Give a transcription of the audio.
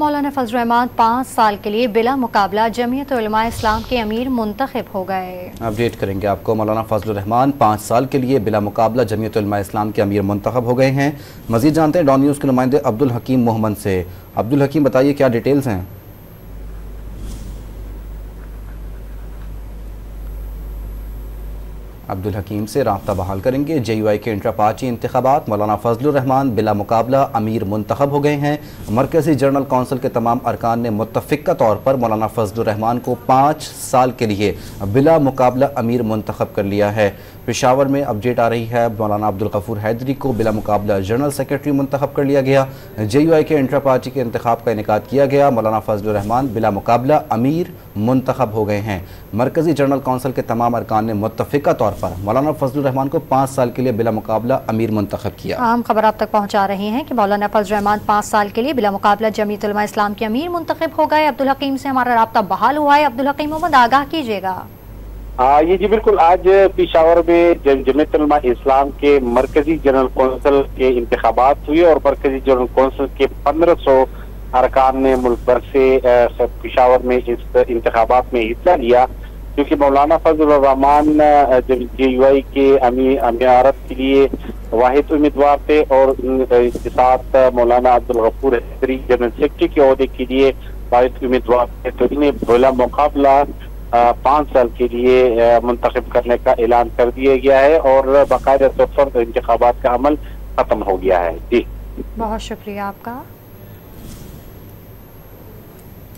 مولانا فضل الرحمان 5 سال کے لیے بلا مقابلہ جمعیت علماء اسلام کے امیر منتخب ہو گئے۔ اپڈیٹ کریں گے آپ کو۔ مولانا فضل الرحمان 5 سال کے لیے بلا مقابلہ جمعیت علماء اسلام کے امیر منتخب ہو گئے ہیں۔ مزید جانتے ہیں ڈان نیوز کے نمائندے عبدالحکیم محمد سے۔ عبدالحکیم بتائیے کیا ڈیٹیلز ہیں؟ عبدالحکیم سے رابطہ بحال کریں گے۔ جے یو آئی کے انٹرا پارٹی انتخابات، مولانا فضل الرحمان بلا مقابلہ امیر منتخب ہو گئے ہیں۔ مرکزی جنرل کونسل کے تمام ارکان نے متفقہ طور پر مولانا فضل الرحمان کو 5 سال کے لیے بلا مقابلہ امیر منتخب کر لیا ہے۔ پشاور میں اپڈیٹ آ رہی ہے، مولانا عبدالغفور حیدری کو بلا مقابلہ جنرل سیکرٹری منتخب کر لیا گیا۔ جے یو آئی کے انٹرا پارٹی کے انتخاب کا انعقاد کیا گیا۔ مولانا فضل الرحمان بلا مقابلہ امیر منتخب ہو گئے ہیں۔ مرکزی جنرل کونسل کے تمام ارکان نے متفقہ طور پر مولانا فضل الرحمان کو 5 سال کے لیے بلا مقابلہ امیر منتخب کیا۔ اہم خبر آپ تک پہنچا رہے ہیں کہ مولانا فضل الرحمان 5 سال کے لیے بلا مقابلہ جمعیت علماء اسلام کے امیر منتخب ہو گئے۔ عبدالحکیم سے ہمارا رابطہ بحال ہوا ہے۔ عبدالحکیم محمد آگاہ کیجیے گا۔ یہ جی بالکل، آج پشاور میں جمعیت علماء اسلام کے مرکزی جنرل کونسل کے انتخابات ہوئے اور مرکزی جنرل کونسل کے 1500 ارکان نے ملک بھر سے پشاور میں اس انتخابات میں حصہ لیا، کیونکہ مولانا فضل الرحمان جے یو آئی کے امیارت کے لیے واحد امیدوار تھے اور اس کے ساتھ مولانا عبدالغفور حیدری جنرل سیکرٹری کے عہدے کے لیے واحد امیدوار تھے، تو انہیں بلا مقابلہ 5 سال کے لیے منتخب کرنے کا اعلان کر دیا گیا ہے اور باقاعدہ طور پر انتخابات کا عمل ختم ہو گیا ہے۔ جی بہت شکریہ آپ کا۔